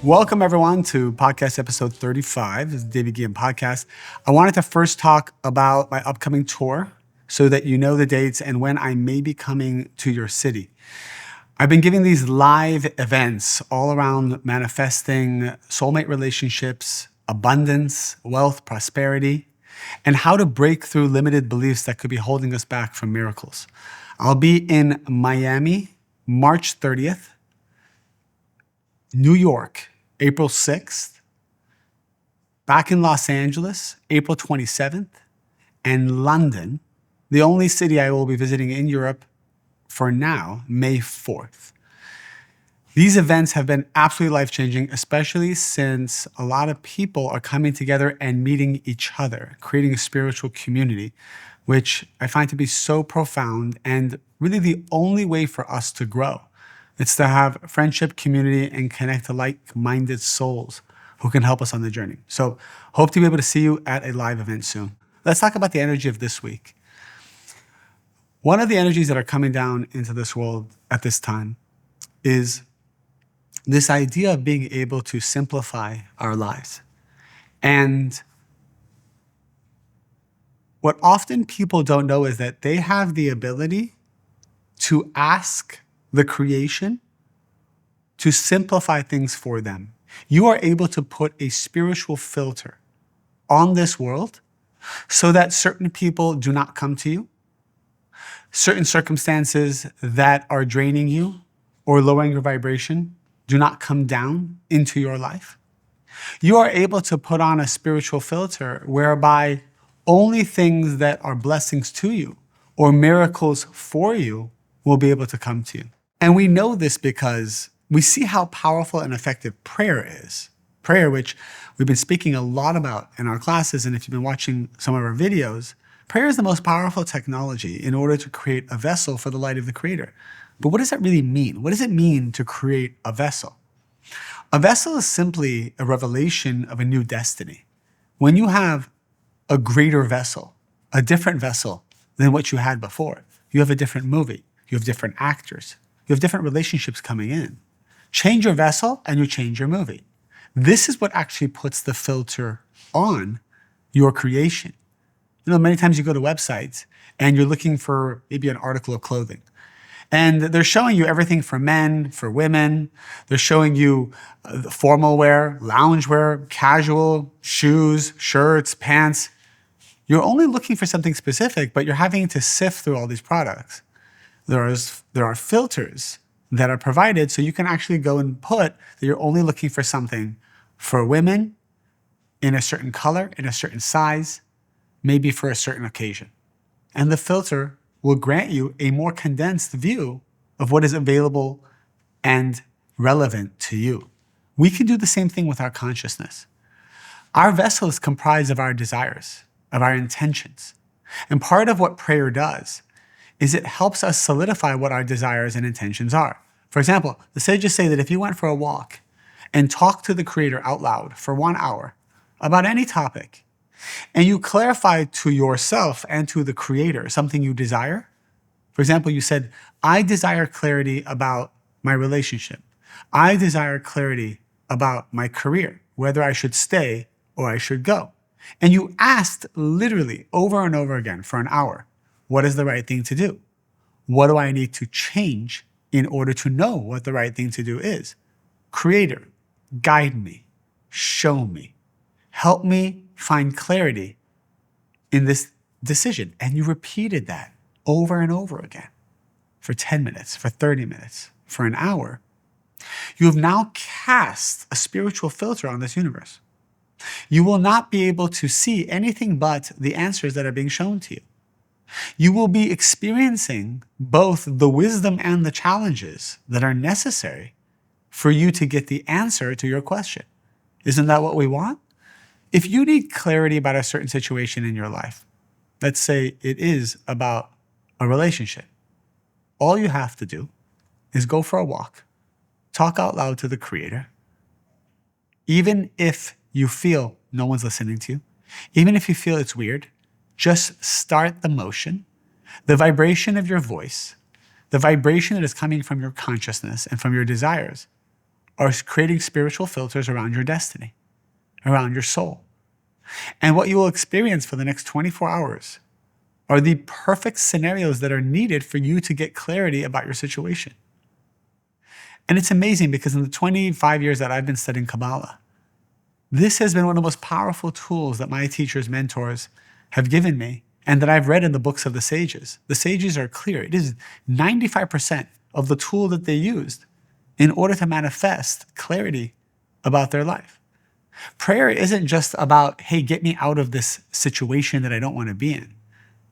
Welcome, everyone, to podcast episode 35. This is the Ghiyam podcast. I wanted to first talk about my upcoming tour so that you know the dates and when I may be coming to your city. I've been giving these live events all around manifesting soulmate relationships, abundance, wealth, prosperity, and how to break through limited beliefs that could be holding us back from miracles. I'll be in Miami, March 30th, New York, April 6th, back in Los Angeles, April 27th, and London, the only city I will be visiting in Europe for now, May 4th. These events have been absolutely life-changing, especially since a lot of people are coming together and meeting each other, creating a spiritual community, which I find to be so profound and really the only way for us to grow. It's to have friendship, community, and connect to like-minded souls who can help us on the journey. So hope to be able to see you at a live event soon. Let's talk about the energy of this week. One of the energies that are coming down into this world at this time is this idea of being able to simplify our lives. And what often people don't know is that they have the ability to ask the creation to simplify things for them. You are able to put a spiritual filter on this world so that certain people do not come to you, certain circumstances that are draining you or lowering your vibration do not come down into your life. You are able to put on a spiritual filter whereby only things that are blessings to you or miracles for you will be able to come to you. And we know this because we see how powerful and effective prayer is. Prayer, which we've been speaking a lot about in our classes, and if you've been watching some of our videos, prayer is the most powerful technology in order to create a vessel for the light of the Creator. But what does that really mean? What does it mean to create a vessel? A vessel is simply a revelation of a new destiny. When you have a greater vessel, a different vessel than what you had before, you have a different movie, you have different actors, you have different relationships coming in. Change your vessel and you change your movie. This is what actually puts the filter on your creation. You know, many times you go to websites and you're looking for maybe an article of clothing. And they're showing you everything for men, for women. They're showing you formal wear, lounge wear, casual, shoes, shirts, pants. You're only looking for something specific, but you're having to sift through all these products. There are filters that are provided so you can actually go and put that you're only looking for something for women in a certain color, in a certain size, maybe for a certain occasion. And the filter will grant you a more condensed view of what is available and relevant to you. We can do the same thing with our consciousness. Our vessel is comprised of our desires, of our intentions. And part of what prayer does is it helps us solidify what our desires and intentions are. For example, the sages say that if you went for a walk and talked to the Creator out loud for 1 hour about any topic, and you clarify to yourself and to the Creator something you desire, for example, you said, I desire clarity about my relationship. I desire clarity about my career, whether I should stay or I should go. And you asked literally over and over again for an hour, what is the right thing to do? What do I need to change in order to know what the right thing to do is? Creator, guide me, show me, help me find clarity in this decision. And you repeated that over and over again for 10 minutes, for 30 minutes, for an hour. You have now cast a spiritual filter on this universe. You will not be able to see anything but the answers that are being shown to you. You will be experiencing both the wisdom and the challenges that are necessary for you to get the answer to your question. Isn't that what we want? If you need clarity about a certain situation in your life, let's say it is about a relationship, all you have to do is go for a walk, talk out loud to the Creator, even if you feel no one's listening to you, even if you feel it's weird, just start the motion. The vibration of your voice, the vibration that is coming from your consciousness and from your desires are creating spiritual filters around your destiny, around your soul. And what you will experience for the next 24 hours are the perfect scenarios that are needed for you to get clarity about your situation. And it's amazing because in the 25 years that I've been studying Kabbalah, this has been one of the most powerful tools that my teachers, mentors have given me and that I've read in the books of the sages. The sages are clear. It is 95% of the tool that they used in order to manifest clarity about their life. Prayer isn't just about, hey, get me out of this situation that I don't want to be in.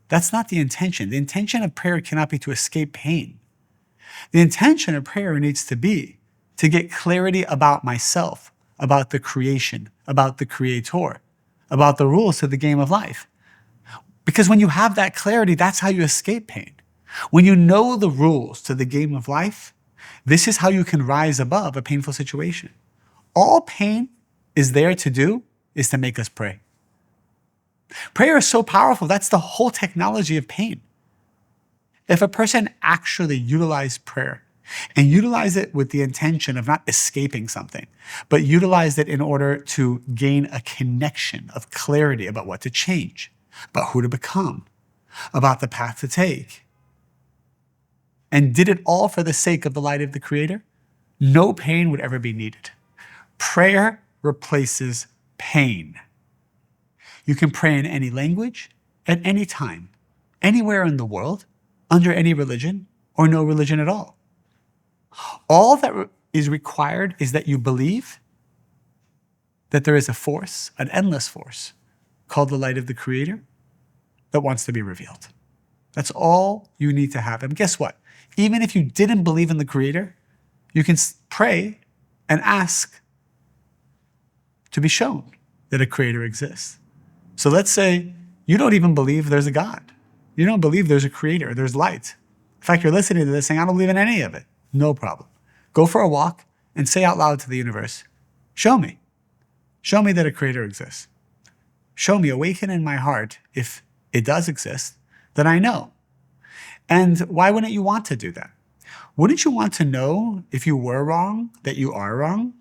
That's not the intention. The intention of prayer cannot be to escape pain. The intention of prayer needs to be to get clarity about myself, about the creation, about the creator, about the rules to the game of life. Because when you have that clarity, that's how you escape pain. When you know the rules to the game of life, this is how you can rise above a painful situation. All pain is there to do is to make us pray. Prayer is so powerful. That's the whole technology of pain. If a person actually utilized prayer and utilized it with the intention of not escaping something, but utilized it in order to gain a connection of clarity about what to change, about who to become, about the path to take, and did it all for the sake of the light of the Creator, no pain would ever be needed. Prayer replaces pain. You can pray in any language, at any time, anywhere in the world, under any religion, or no religion at all. All that is required is that you believe that there is a force, an endless force, called the light of the Creator, that wants to be revealed. That's all you need to have. And guess what? Even if you didn't believe in the Creator, you can pray and ask to be shown that a Creator exists. So let's say you don't even believe there's a God. You don't believe there's a Creator, there's light. In fact, you're listening to this saying, I don't believe in any of it. No problem. Go for a walk and say out loud to the universe, show me. Show me that a Creator exists. Show me, awaken in my heart, if it does exist, that I know. And why wouldn't you want to do that? Wouldn't you want to know if you were wrong, that you are wrong?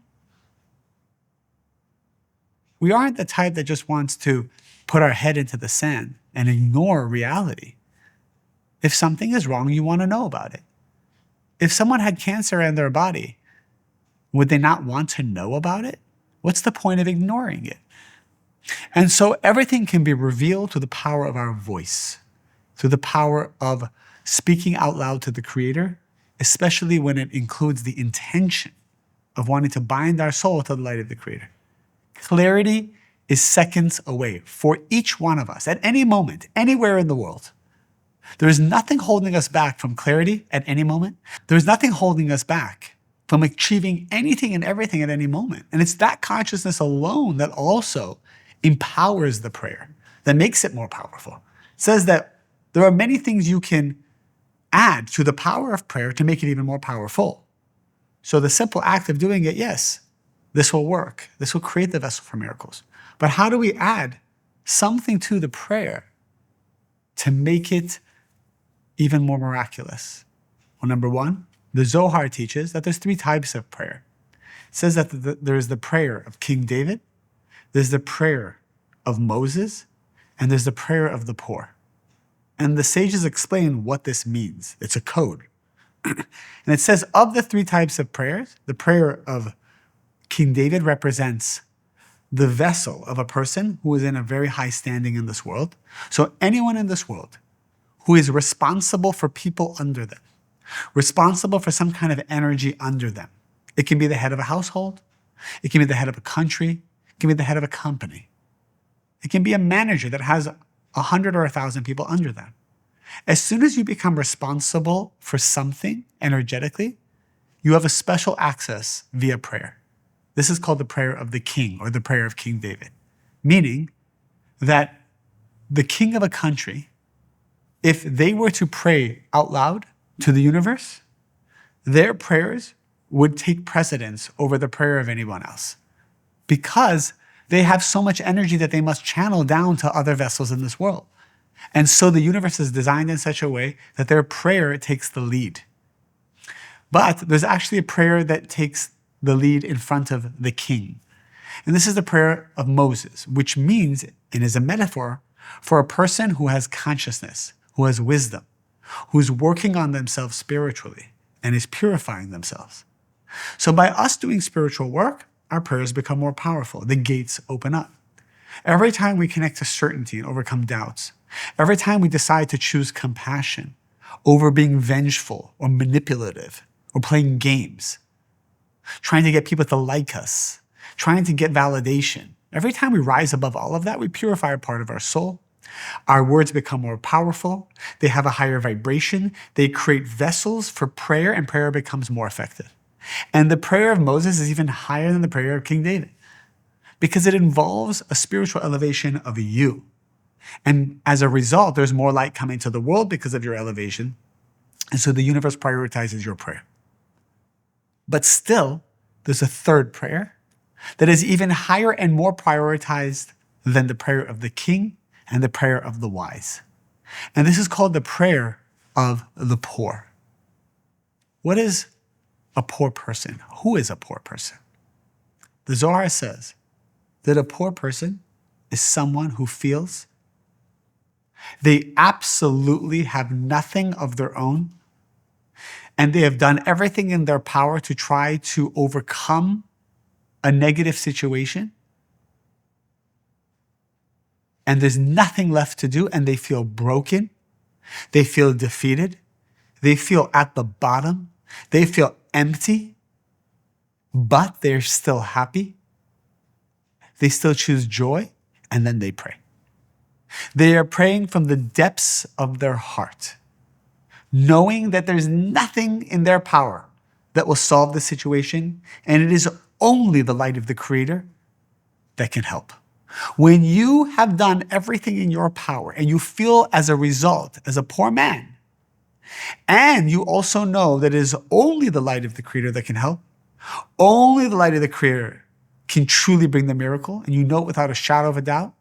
We aren't the type that just wants to put our head into the sand and ignore reality. If something is wrong, you want to know about it. If someone had cancer in their body, would they not want to know about it? What's the point of ignoring it? And so everything can be revealed through the power of our voice, through the power of speaking out loud to the Creator, especially when it includes the intention of wanting to bind our soul to the light of the Creator. Clarity is seconds away for each one of us at any moment, anywhere in the world. There is nothing holding us back from clarity at any moment. There is nothing holding us back from achieving anything and everything at any moment. And it's that consciousness alone that also empowers the prayer, that makes it more powerful. It says that there are many things you can add to the power of prayer to make it even more powerful. So the simple act of doing it, yes, this will work. This will create the vessel for miracles. But how do we add something to the prayer to make it even more miraculous? Well, number one, the Zohar teaches that there's 3 types of prayer. It says that there's the prayer of King David, there's the prayer of Moses, and there's the prayer of the poor. And the sages explain what this means. It's a code. And it says of the 3 types of prayers, the prayer of King David represents the vessel of a person who is in a very high standing in this world. So anyone in this world who is responsible for people under them, responsible for some kind of energy under them. It can be the head of a household. It can be the head of a country. It can be the head of a company. It can be a manager that has 100 or 1,000 people under them. As soon as you become responsible for something energetically, you have a special access via prayer. This is called the prayer of the king, or the prayer of King David, meaning that the king of a country, if they were to pray out loud to the universe, their prayers would take precedence over the prayer of anyone else, because they have so much energy that they must channel down to other vessels in this world. And so the universe is designed in such a way that their prayer takes the lead. But there's actually a prayer that takes the lead in front of the king. And this is the prayer of Moses, which means, and is a metaphor for a person who has consciousness, who has wisdom, who's working on themselves spiritually and is purifying themselves. So by us doing spiritual work, our prayers become more powerful. The gates open up. Every time we connect to certainty and overcome doubts, every time we decide to choose compassion over being vengeful or manipulative or playing games, trying to get people to like us, trying to get validation, every time we rise above all of that, we purify a part of our soul. Our words become more powerful. They have a higher vibration. They create vessels for prayer, and prayer becomes more effective. And the prayer of Moses is even higher than the prayer of King David because it involves a spiritual elevation of you. And as a result, there's more light coming to the world because of your elevation. And so the universe prioritizes your prayer. But still, there's a third prayer that is even higher and more prioritized than the prayer of the king and the prayer of the wise. And this is called the prayer of the poor. What is a poor person? Who is a poor person? The Zohar says that a poor person is someone who feels they absolutely have nothing of their own, and they have done everything in their power to try to overcome a negative situation, and there's nothing left to do, and they feel broken, they feel defeated, they feel at the bottom, they feel empty, but they're still happy. They still choose joy, and then they pray. They are praying from the depths of their heart, knowing that there's nothing in their power that will solve the situation, and it is only the light of the Creator that can help. When you have done everything in your power and you feel as a result, as a poor man, and you also know that it is only the light of the Creator that can help, only the light of the Creator can truly bring the miracle, and you know it without a shadow of a doubt,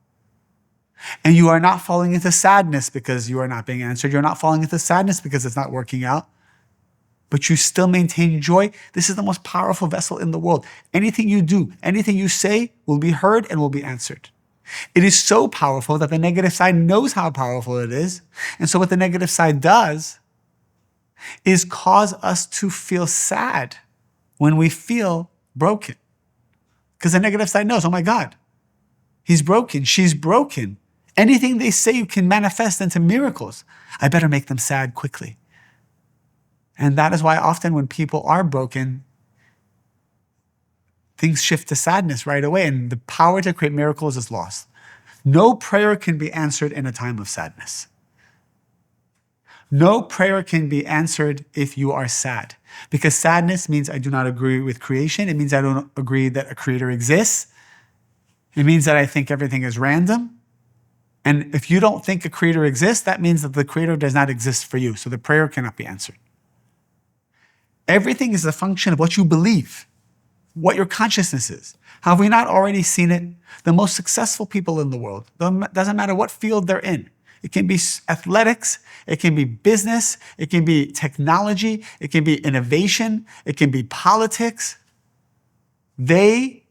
and you are not falling into sadness because you are not being answered. You're not falling into sadness because it's not working out, but you still maintain joy. This is the most powerful vessel in the world. Anything you do, anything you say will be heard and will be answered. It is so powerful that the negative side knows how powerful it is. And so what the negative side does is cause us to feel sad when we feel broken. Because the negative side knows, oh my God, he's broken, she's broken. Anything they say can manifest into miracles. I better make them sad quickly. And that is why often when people are broken, things shift to sadness right away, and the power to create miracles is lost. No prayer can be answered in a time of sadness. No prayer can be answered if you are sad, because sadness means I do not agree with creation. It means I don't agree that a creator exists. It means that I think everything is random. And if you don't think a creator exists, that means that the creator does not exist for you. So the prayer cannot be answered. Everything is a function of what you believe, what your consciousness is. Have we not already seen it? The most successful people in the world, doesn't matter what field they're in. It can be athletics, it can be business, it can be technology, it can be innovation, it can be politics. They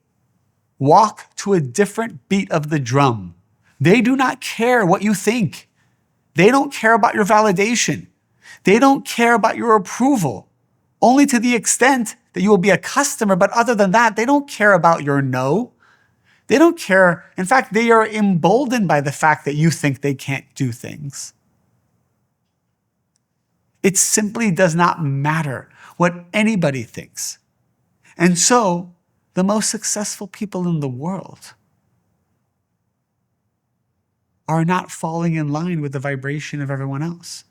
walk to a different beat of the drum. They do not care what you think. They don't care about your validation. They don't care about your approval, only to the extent that you will be a customer. But other than that, they don't care about your no. They don't care. In fact, they are emboldened by the fact that you think they can't do things. It simply does not matter what anybody thinks. And so, the most successful people in the world are not falling in line with the vibration of everyone else.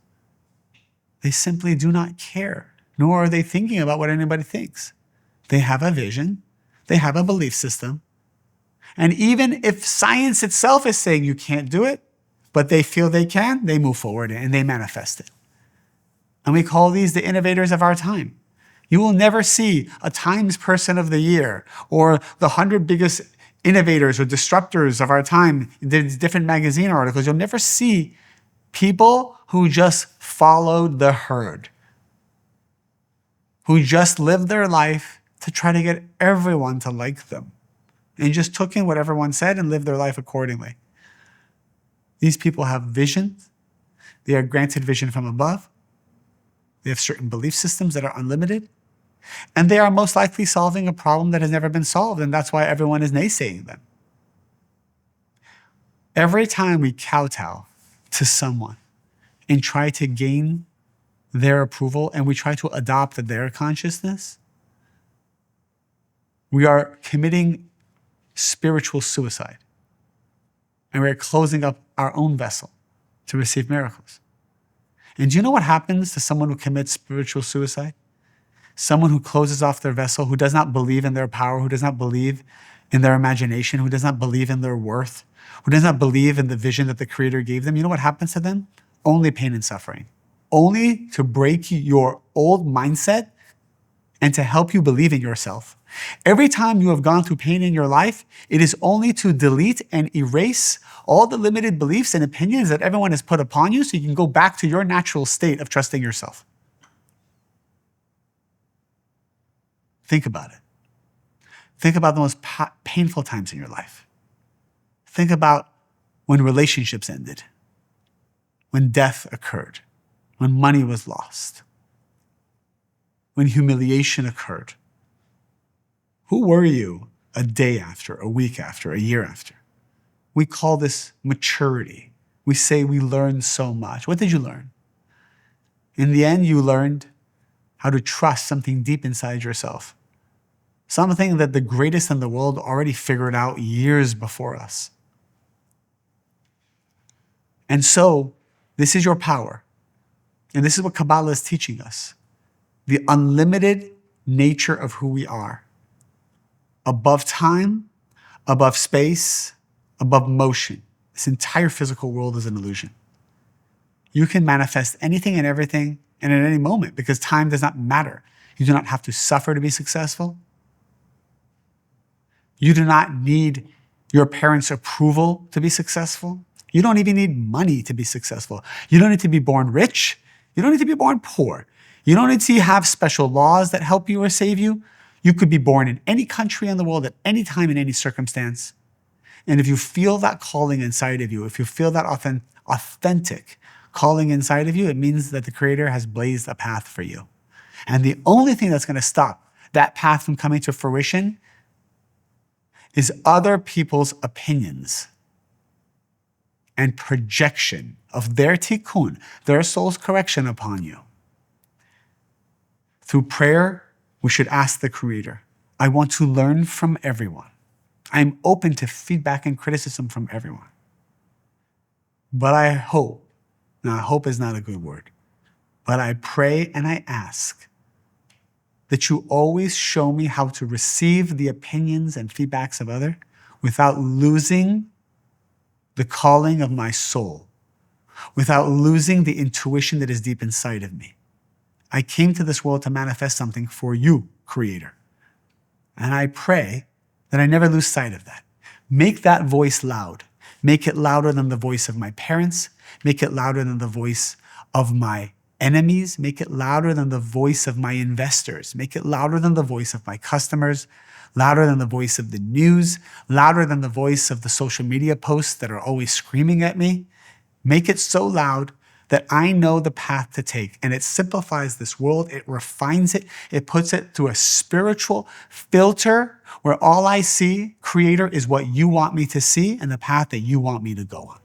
They simply do not care, nor are they thinking about what anybody thinks. They have a vision, they have a belief system, and even if science itself is saying you can't do it, but they feel they can, they move forward and they manifest it. And we call these the innovators of our time. You will never see a Times Person of the Year or the 100 biggest innovators or disruptors of our time in different magazine articles. You'll never see people who just followed the herd, who just lived their life to try to get everyone to like them and just took in what everyone said and lived their life accordingly. These people have visions. They are granted vision from above. They have certain belief systems that are unlimited. And they are most likely solving a problem that has never been solved, and that's why everyone is naysaying them. Every time we kowtow to someone and try to gain their approval and we try to adopt their consciousness, we are committing spiritual suicide. And we're closing up our own vessel to receive miracles. And do you know what happens to someone who commits spiritual suicide? Someone who closes off their vessel, who does not believe in their power, who does not believe in their imagination, who does not believe in their worth, who does not believe in the vision that the Creator gave them. You know what happens to them? Only pain and suffering. Only to break your old mindset and to help you believe in yourself. Every time you have gone through pain in your life, it is only to delete and erase all the limited beliefs and opinions that everyone has put upon you so you can go back to your natural state of trusting yourself. Think about it. Think about the most painful times in your life. Think about when relationships ended, when death occurred, when money was lost, when humiliation occurred. Who were you a day after, a week after, a year after? We call this maturity. We say we learned so much. What did you learn? In the end, you learned how to trust something deep inside yourself. Something that the greatest in the world already figured out years before us. And so, this is your power. And this is what Kabbalah is teaching us. The unlimited nature of who we are. Above time, above space, above motion. This entire physical world is an illusion. You can manifest anything and everything and at any moment because time does not matter. You do not have to suffer to be successful. You do not need your parents' approval to be successful. You don't even need money to be successful. You don't need to be born rich. You don't need to be born poor. You don't need to have special laws that help you or save you. You could be born in any country in the world at any time in any circumstance. And if you feel that calling inside of you, if you feel that authentic calling inside of you, it means that the Creator has blazed a path for you. And the only thing that's going to stop that path from coming to fruition is other people's opinions and projection of their tikkun, their soul's correction upon you. Through prayer, we should ask the Creator, I want to learn from everyone. I'm open to feedback and criticism from everyone. But I hope, now hope is not a good word, but I pray and I ask that you always show me how to receive the opinions and feedbacks of others without losing the calling of my soul, without losing the intuition that is deep inside of me. I came to this world to manifest something for you, Creator. And I pray that I never lose sight of that. Make that voice loud. Make it louder than the voice of my parents. Make it louder than the voice of my enemies. Make it louder than the voice of my investors. Make it louder than the voice of my customers. Louder than the voice of the news. Louder than the voice of the social media posts that are always screaming at me. Make it so loud that I know the path to take. And it simplifies this world. It refines it. It puts it through a spiritual filter where all I see, Creator, is what you want me to see and the path that you want me to go on.